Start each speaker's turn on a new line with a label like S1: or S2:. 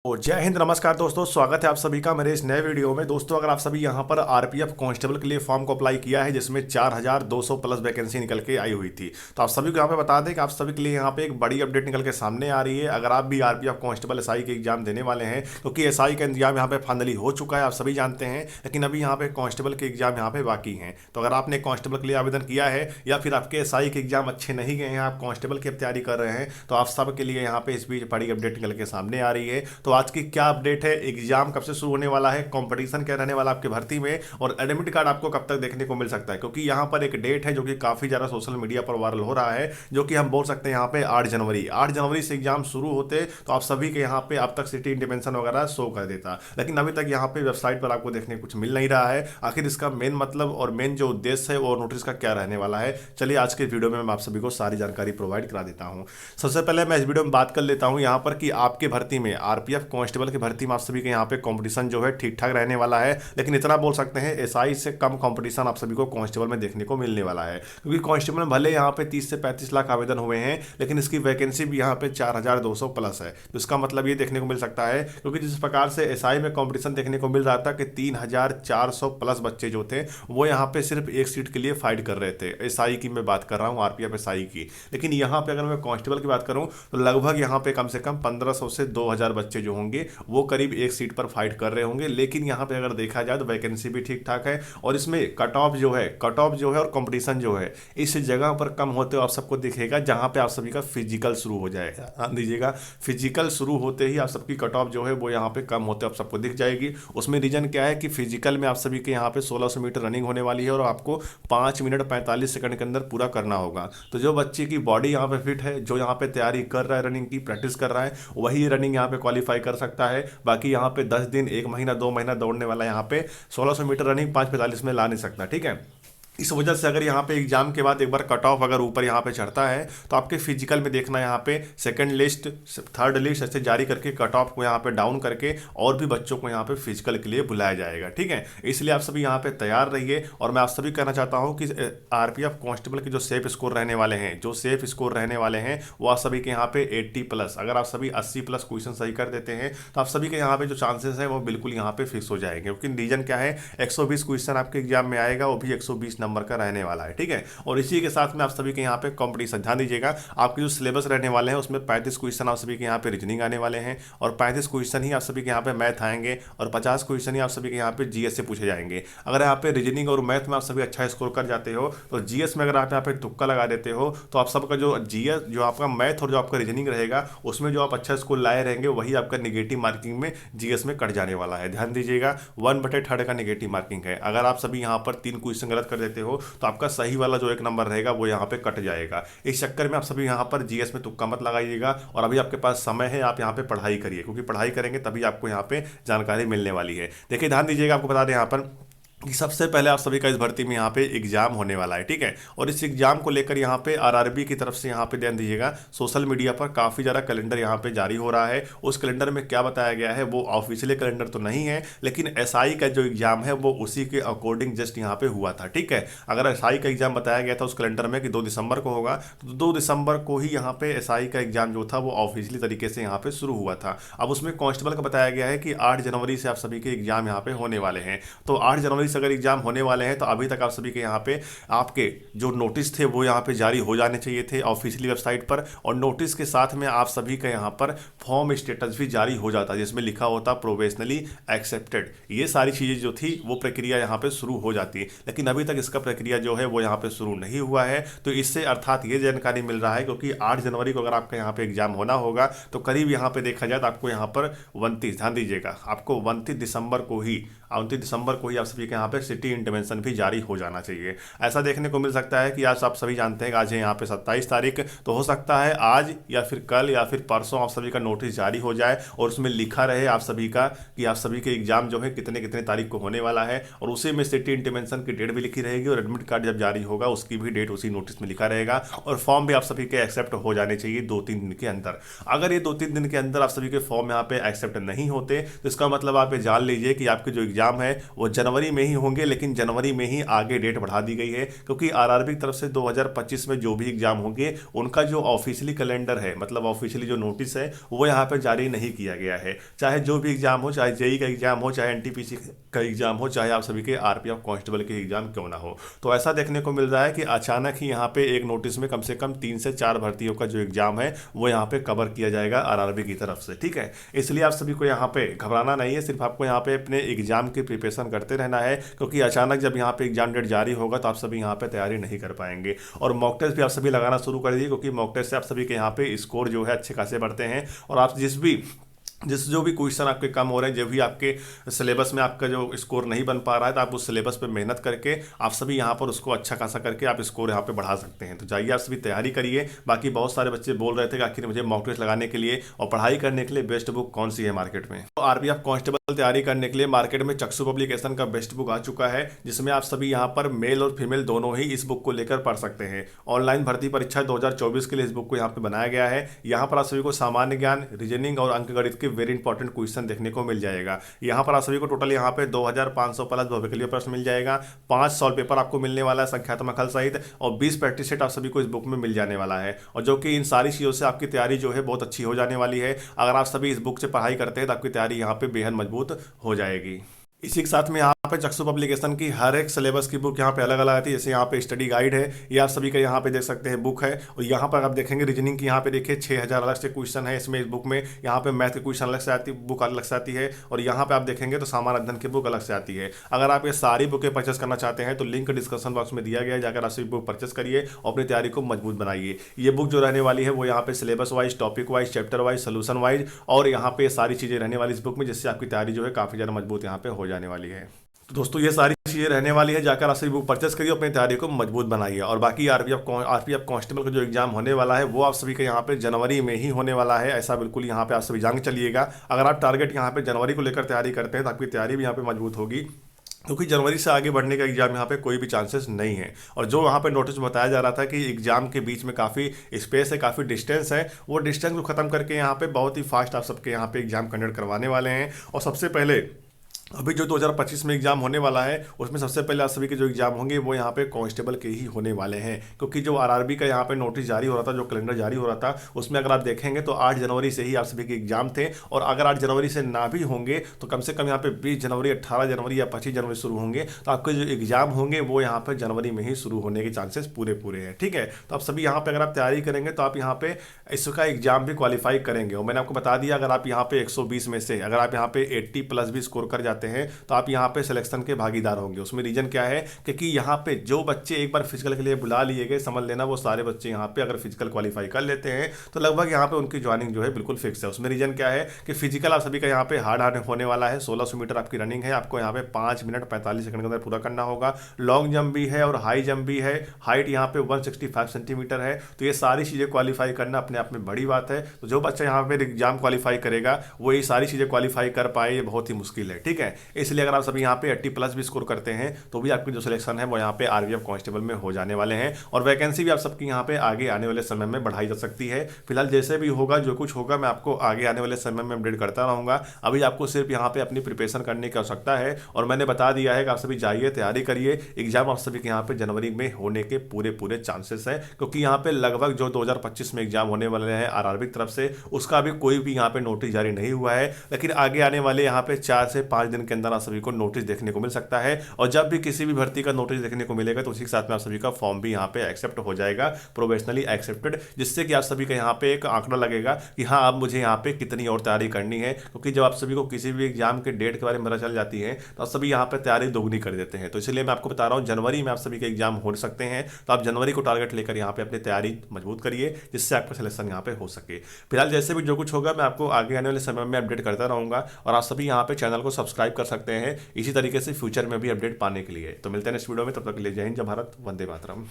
S1: जय हिंद, नमस्कार दोस्तों। स्वागत है आप सभी का मेरे इस नए वीडियो में। दोस्तों, अगर आप सभी यहाँ पर आरपीएफ कांस्टेबल के लिए फॉर्म को अप्लाई किया है जिसमें 4200 प्लस वैकेंसी निकल के आई हुई थी, तो आप सभी को यहाँ पे बता दें कि आप सभी के लिए यहाँ पे एक बड़ी अपडेट निकल के सामने आ रही है। अगर आप भी आरपीएफ कांस्टेबल एसआई के एग्जाम देने वाले हैं, क्योंकि एसआई का एग्जाम यहाँ पे फाइनली हो चुका है, आप सभी जानते हैं, लेकिन अभी यहाँ पे कांस्टेबल के एग्जाम यहाँ पे बाकी हैं। तो अगर आपने कांस्टेबल के लिए आवेदन किया है या फिर आपके एसआई के एग्जाम अच्छे नहीं गए हैं, आप कांस्टेबल की तैयारी कर रहे हैं, तो आप सब के लिए यहाँ पे इस बीच बड़ी अपडेट निकल के सामने आ रही है। तो आज की क्या अपडेट है, एग्जाम कब से शुरू होने वाला है, कंपटीशन क्या रहने वाला आपकी भर्ती में, और एडमिट कार्ड आपको कब तक देखने को मिल सकता है, क्योंकि यहां पर एक डेट है जो कि काफी ज्यादा सोशल मीडिया पर वायरल हो रहा है, जो कि हम बोल सकते हैं यहां पे 8 जनवरी से एग्जाम शुरू होते तो आप सभी के यहां पे अब तक सिटी इंडिपेंडेंस वगैरह शो कर देता, लेकिन अभी तक यहां पे वेबसाइट पर आपको देखने कुछ मिल नहीं रहा है। आखिर इसका मेन मतलब और मेन जो उद्देश्य है वो नोटिस का क्या रहने वाला है, चलिए आज के वीडियो में मैं आप सभी को सारी जानकारी प्रोवाइड करा देता हूं। सबसे पहले मैं इस वीडियो में बात कर लेता हूं यहां पर कि आपके भर्ती में आरपीएफ कांस्टेबल की भर्ती में आप सभी के यहाँ पे कंपटीशन जो है ठीक ठाक रहने वाला है, लेकिन इतना बोल सकते हैं एसआई से कम कंपटीशन आप सभी को कांस्टेबल में देखने को मिलने वाला है, क्योंकि कांस्टेबल में भले यहाँ पे 30 से 35 लाख आवेदन हुए हैं, लेकिन इसकी वैकेंसी भी यहाँ पे 4200 प्लस है। तो इसका मतलब ये देखने को मिल सकता है, क्योंकि जिस प्रकार से एसआई में कंपटीशन देखने को मिल रहा था कि 3400 प्लस बच्चे जो थे वो यहाँ पे सिर्फ एक सीट के लिए फाइट कर रहे थे। एसआई की मैं बात कर रहा हूँ, आरपीएफ एसआई की। लेकिन यहाँ पे अगर मैं कांस्टेबल की बात करूँ तो लगभग यहाँ पे कम से कम 1500 से 2000 बच्चे जो होंगे वो करीब एक सीट पर फाइट कर रहे होंगे। लेकिन यहाँ पे अगर देखा जाए तो वैकेंसी भी ठीक ठाक है, और इसमें कट ऑफ जो है और कंपटीशन जो है इस जगह पर कम होते हुए आप सबको दिखेगा जहाँ पे आप सभी का फिजिकल शुरू हो जाएगा। ध्यान दीजिएगा, फिजिकल शुरू होते ही आप सबकी कट ऑफ जो है वो यहाँ पे कम होते आप सबको दिख जाएगी। उसमें रीजन क्या है कि फिजिकल में आप सभी के यहाँ पे 1600 मीटर रनिंग होने वाली है और आपको 5 मिनट 45 सेकंड के अंदर पूरा करना होगा। तो जो बच्चे की बॉडी यहाँ पे फिट है, जो यहाँ पे तैयारी कर रहा है, रनिंग की प्रैक्टिस कर रहा है, वही रनिंग यहाँ पे क्वालिफाई कर सकता है। बाकी यहाँ पे 10 दिन, 1 महीना, 2 महीना दौड़ने वाला यहाँ पे 1600 मीटर रनिंग 5:45 में ला नहीं सकता। ठीक है, इस वजह से अगर यहाँ पे एग्जाम के बाद एक बार कट ऑफ अगर ऊपर यहाँ पे चढ़ता है तो आपके फिजिकल में देखना यहाँ पे सेकंड लिस्ट, थर्ड लिस्ट ऐसे जारी करके कट ऑफ को यहाँ पे डाउन करके और भी बच्चों को यहाँ पे फिजिकल के लिए बुलाया जाएगा। ठीक है, इसलिए आप सभी यहाँ पे तैयार रहिए। और मैं आप सभी कहना चाहता हूँ कि आरपीएफ कांस्टेबल के जो सेफ स्कोर रहने वाले हैं, वो आप सभी के यहाँ पे 80 प्लस, अगर आप सभी 80 प्लस क्वेश्चन सही कर देते हैं तो आप सभी के यहाँ पे जो चांसेस है वो बिल्कुल यहाँ पे फिक्स हो जाएंगे, क्योंकि रीजन क्या है, 120 क्वेश्चन आपके एग्जाम में आएगा, वो भी 120 नंबर का रहने वाला है। ठीक है, और इसी के साथ में आप सभी के यहाँ पे कंपटीशन, ध्यान दीजिएगा, आपके जो सिलेबस रहने वाले हैं उसमें 35 क्वेश्चन आप सभी के यहाँ पे रीजनिंग आने वाले हैं, और 35 क्वेश्चन ही आप सभी के यहाँ पे मैथ आएंगे, और 50 क्वेश्चन ही आप सभी के यहाँ पे जीएस से पूछे जाएंगे। अगर यहाँ पे रीजनिंग और मैथ में आप सभी अच्छा स्कोर कर जाते हो तो जीएस में अगर आप यहाँ पे तुक्का लगा देते हो तो आप सबका जो जीएस, जो आपका मैथ और जो आपका रीजनिंग रहेगा उसमें जो आप अच्छा स्कोर लाए रहेंगे वही आपका निगेटिव मार्किंग में जीएस में कट जाने वाला है। ध्यान दीजिएगा, 1/3 का निगेटिव मार्किंग है। अगर आप सभी यहाँ पर 3 क्वेश्चन गलत कर देते हो तो आपका सही वाला जो एक नंबर रहेगा वो यहाँ पे कट जाएगा। इस चक्कर में आप सभी यहाँ पर जीएस में तुक्का मत लगाइएगा, और अभी आपके पास समय है, आप यहाँ पे पढ़ाई करिए, क्योंकि पढ़ाई करेंगे तभी आपको यहाँ पे जानकारी मिलने वाली है। देखिए, ध्यान दीजिएगा, आपको बता दें यहाँ पर कि सबसे पहले आप सभी का इस भर्ती में यहाँ पे एग्जाम होने वाला है। ठीक है, और इस एग्जाम को लेकर यहाँ पे आरआरबी की तरफ से यहाँ पे ध्यान दीजिएगा, सोशल मीडिया पर काफ़ी ज़्यादा कैलेंडर यहाँ पे जारी हो रहा है। उस कैलेंडर में क्या बताया गया है, वो ऑफिशियल कैलेंडर तो नहीं है, लेकिन एसआई का जो एग्जाम है वो उसी के अकॉर्डिंग जस्ट यहाँ पे हुआ था। ठीक है, अगर एसआई का एग्जाम बताया गया था उस कैलेंडर में कि 2 दिसंबर को होगा, तो 2 दिसंबर को ही यहाँ पे एसआई का एग्जाम जो था वो ऑफिशियली तरीके से यहाँ पे शुरू हुआ था। अब उसमें कांस्टेबल का बताया गया है कि 8 जनवरी से आप सभी के एग्जाम यहाँ पे होने वाले हैं। तो 8 जनवरी से अगर एग्जाम होने वाले हैं तो अभी तक आप सभी के यहाँ पे आपके जो नोटिस थे वो यहाँ पे जारी हो जाने चाहिए थे ऑफिशियली वेबसाइट पर, और नोटिस के साथ में आप सभी का यहाँ पर फॉर्म स्टेटस भी जारी हो जाता जिसमें लिखा होता प्रोबेशनली एक्सेप्टेड। ये सारी चीज़ें जो थी वो प्रक्रिया यहाँ पे शुरू हो जाती, लेकिन अभी तक इसका प्रक्रिया जो है वो यहाँ पे शुरू नहीं हुआ है। तो इससे अर्थात ये जानकारी मिल रहा है, क्योंकि 8 जनवरी को अगर आपका यहाँ पे एग्जाम होना होगा तो करीब यहाँ पे देखा जाए तो आपको यहाँ पर 29, ध्यान दीजिएगा, आपको 29 दिसंबर को ही आप सभी के यहाँ पे सिटी इंटरवेंशन भी जारी हो जाना चाहिए। ऐसा देखने को मिल सकता है कि आज आप सभी जानते हैं कि आज है यहाँ पे 27 तारीख, तो हो सकता है आज या फिर कल या फिर परसों आप सभी का नोटिस जारी हो जाए और उसमें लिखा रहे आप सभी का कि आप सभी के एग्जाम जो है कितने कितने तारीख को होने वाला है, और उसी में सिटी इंटरवेंशन की डेट भी लिखी रहेगी, और एडमिट कार्ड जब जारी होगा उसकी भी डेट उसी नोटिस में लिखा रहेगा, और फॉर्म भी आप सभी के एक्सेप्ट हो जाने चाहिए 2-3 दिन के अंदर। अगर ये 2-3 दिन के अंदर आप सभी के फॉर्म यहाँ पे एक्सेप्ट नहीं होते तो इसका मतलब आप ये जान लीजिए कि आपके जो एग्जाम है वो जनवरी में ही होंगे, लेकिन जनवरी में ही आगे डेट बढ़ा दी गई है, क्योंकि आरआरबी की तरफ से 2025 में जो भी एग्जाम होंगे उनका जो ऑफिशियली कैलेंडर है, मतलब ऑफिशियली जो नोटिस है वो यहाँ पे जारी नहीं किया गया है। चाहे जो भी एग्जाम हो, चाहे जेई का एग्जाम हो, चाहे एनटीपीसी का एग्जाम हो, चाहे आप सभी के आरपीएफ कांस्टेबल के एग्जाम क्यों ना हो, तो ऐसा देखने को मिल रहा है कि अचानक ही यहाँ पे एक नोटिस में कम से कम 3 से 4 भर्तियों का जो एग्जाम है वो यहाँ पे कवर किया जाएगा आरआरबी की तरफ से। ठीक है, इसलिए आप सभी को यहाँ पे घबराना नहीं है, सिर्फ आपको यहाँ पे अपने एग्जाम की प्रिपरेशन करते रहना है, क्योंकि अचानक जब यहाँ पे एग्जाम डेट जारी होगा तो आप सभी यहाँ पे तैयारी नहीं कर पाएंगे। और मॉक टेस्ट भी आप सभी लगाना शुरू कर दिए, क्योंकि मॉक टेस्ट से आप सभी के यहाँ पे स्कोर जो है अच्छे खासे बढ़ते हैं, और आप जो भी क्वेश्चन आपके कम हो रहे हैं, जो भी आपके सिलेबस में आपका जो स्कोर नहीं बन पा रहा है, तो आप उस सिलेबस पे मेहनत करके आप सभी यहाँ पर उसको अच्छा खासा करके आप स्कोर यहाँ पे बढ़ा सकते हैं। तो जाइए आप सभी तैयारी करिए। बाकी बहुत सारे बच्चे बोल रहे थे कि आखिर मुझे मॉक टेस्ट लगाने के लिए और पढ़ाई करने के लिए बेस्ट बुक कौन सी है मार्केट में। तो आरपीएफ कांस्टेबल तैयारी करने के लिए मार्केट में चक्षु पब्लिकेशन का बेस्ट बुक आ चुका है, जिसमें आप सभी यहाँ पर मेल और फीमेल दोनों ही इस बुक को लेकर पढ़ सकते हैं। ऑनलाइन भर्ती परीक्षा 2024 के लिए इस बुक को यहाँ पे बनाया गया है। यहाँ पर आप सभी को सामान्य ज्ञान, रीजनिंग और अंकगणित के वेरी इंपॉर्टेंट क्वेश्चन देखने को मिल जाएगा। यहाँ पर आप सभी को टोटल यहाँ पे 2500 प्लस भौतिक प्रश्न मिल जाएगा, 5 सॉल्व पेपर आपको मिलने वाला है संख्यात्मक हल सहित, और 20 प्रैक्टिस सेट आप सभी को इस बुक में मिल जाने वाला है, और जो कि इन सारी चीज़ों से आपकी तैयारी जो है बहुत अच्छी हो जाने वाली है। अगर आप सभी इस बुक से पढ़ाई करते हैं तो आपकी तैयारी यहाँ पे बेहद मजबूत हो जाएगी। इसी के साथ में यहाँ पे चक्षु पब्लिकेशन की हर एक सिलेबस की बुक यहाँ पे अलग अलग आती है। जैसे यहाँ पे स्टडी गाइड है, ये आप सभी का यहाँ पे देख सकते हैं बुक है, और यहाँ पर आप देखेंगे रीजनिंग की यहाँ पे देखिए 6000 अलग से क्वेश्चन है इसमें, इस बुक में। यहाँ पे मैथ के क्वेश्चन अलग से आती बुक अलग से आती है, और यहाँ पे आप देखेंगे तो सामान्य अध्ययन की बुक अलग से आती है। अगर आप ये सारी बुकें परचेस करना चाहते हैं तो लिंक डिस्क्रिप्शन बॉक्स में दिया गया है, जाकर आप सभी बुक परचेस करिए और अपनी तैयारी को मजबूत बनाइए। ये बुक जो रहने वाली है वो यहाँ पे syllabus wise, topic wise, chapter wise, solution wise, और यहाँ पे सारी चीज़ें रहने वाली इस बुक में, जिससे आपकी तैयारी जो है काफ़ी ज़्यादा मजबूत यहाँ पे हो जाने वाली है। तो दोस्तों ये सारी चीज़ें रहने वाली है, जाकर आप सभी बुक परचेस करिए, अपनी तैयारी को मजबूत बनाइए। और बाकी आरपीएफ कांस्टेबल का जो एग्जाम होने वाला है वो आप सभी का यहाँ पे जनवरी में ही होने वाला है, ऐसा बिल्कुल यहाँ पे आप सभी जान चलिएगा। अगर आप टारगेट यहाँ पे जनवरी को लेकर तैयारी करते हैं तो आपकी तैयारी भी यहाँ पे मजबूत होगी, क्योंकि जनवरी से आगे बढ़ने का एग्जाम यहाँ पे कोई भी चांसेस नहीं है। और जो वहाँ पे नोटिस में बताया जा रहा था कि एग्जाम के बीच में काफ़ी स्पेस है, काफ़ी डिस्टेंस है, वो डिस्टेंस को ख़त्म करके यहाँ पे बहुत ही फास्ट आप सबके यहाँ पे एग्जाम कंडक्ट करवाने वाले हैं। और सबसे पहले अभी जो 2025 में एग्जाम होने वाला है उसमें सबसे पहले आप सभी के जो एग्जाम होंगे वो यहाँ पे कांस्टेबल के ही होने वाले हैं, क्योंकि जो आरआरबी का यहाँ पे नोटिस जारी हो रहा था, जो कैलेंडर जारी हो रहा था, उसमें अगर आप देखेंगे तो 8 जनवरी से ही आप सभी के एग्जाम थे। और अगर 8 जनवरी से ना भी होंगे तो कम से कम यहाँ पे 20 जनवरी, 18 जनवरी या 25 जनवरी शुरू होंगे, तो आपके जो एग्जाम होंगे वो यहाँ पर जनवरी में ही शुरू होने के चांसेस पूरे हैं। ठीक है, तो आप सभी यहाँ पे अगर आप तैयारी करेंगे तो आप यहाँ पे इसका एग्जाम भी क्वालिफाई करेंगे। और मैंने आपको बता दिया, अगर आप यहाँ पे 120 में से अगर आप यहाँ पे 80 प्लस भी स्कोर कर जाते हैं तो आप यहाँ पे सिलेक्शन के भागीदार होंगे। उसमें रीजन क्या है, क्योंकि यहाँ पे जो बच्चे एक बार फिजिकल के लिए बुला लिए गए, समझ लेना वो सारे बच्चे यहाँ पे अगर फिजिकल क्वालिफाई कर लेते हैं तो लगभग यहाँ पे उनकी ज्वाइनिंग जो है बिल्कुल फिक्स है। उसमें रीजन क्या है कि फिजिकल आप सभी का यहाँ पे हार्ड होने वाला है। 1600 मीटर आपकी रनिंग है, आपको यहाँ पे 5 मिनट 45 सेकंड के अंदर पूरा करना होगा। लॉन्ग जंप भी है और हाई जंप भी है। हाइट यहाँ पे 165 सेंटीमीटर है। तो ये सारी चीज़ें क्वालिफाई करना अपने आप में बड़ी बात है। तो जो बच्चा यहाँ पे एग्जाम क्वालिफाई करेगा वो ये सारी चीज़ें क्वालिफाई कर पाए, ये बहुत ही मुश्किल है। ठीक है, इसलिए अगर आप सभी यहाँ पे 80 प्लस भी स्कोर करते हैं तो भी आपकी जो सिलेक्शन है वो यहाँ पे आरपीएफ कांस्टेबल में हो जाने वाले हैं। और वैकेंसी भी आप सबकी यहाँ पे आगे आने वाले समय में बढ़ाई जा सकती है। फिलहाल जैसे भी होगा, जो कुछ होगा, मैं आपको आगे आने वाले समय में अपडेट करता रहूँगा। अभी आपको सिर्फ यहाँ पे अपनी प्रिपरेशन करने की आवश्यकता है, और मैंने बता दिया है कि आप सभी जाइए, तैयारी करिए। एग्जाम आप सभी के यहाँ पे जनवरी में होने के पूरे चांसेस है, क्योंकि यहाँ पे लगभग जो 2025 में एग्जाम होने वाले हैं आरआरबी की तरफ से, उसका अभी कोई भी यहाँ पे नोटिस जारी नहीं हुआ है। लेकिन आगे आने वाले यहाँ पे 4 से 5 दिन के अंदर आप सभी को नोटिस देखने को मिल सकता है। और जब भी किसी भी भर्ती का नोटिस देखने को मिलेगा तो उसी के साथ में आप सभी का फॉर्म भी यहाँ पे एक्सेप्ट हो जाएगा, प्रोफेशनली एक्सेप्टेड, जिससे कि आप सभी का यहाँ पे एक आंकड़ा लगेगा कि हाँ अब मुझे यहाँ पे कितनी और तैयारी करनी है। क्योंकि जब आप सभी को किसी भी एग्जाम के डेट के बारे में पता चल जाती है तो आप सभी यहाँ पे तैयारी दोगुनी कर देते हैं। तो इसलिए मैं आपको बता रहा हूँ जनवरी में आप सभी के एग्जाम हो सकते हैं, तो आप जनवरी को टारगेट लेकर यहाँ पे अपनी तैयारी मजबूत करिए, जिससे आपका सिलेक्शन यहाँ पे हो सके। फिलहाल जैसे भी जो कुछ होगा मैं आपको आगे आने वाले समय में अपडेट करता रहूँगा, और आप सभी यहाँ पे चैनल को सब्सक्राइब कर सकते हैं इसी तरीके से फ्यूचर में भी अपडेट पाने के लिए। तो मिलते हैं इस वीडियो में, तब तक के लिए जय हिंद, जय भारत, वंदे मातरम।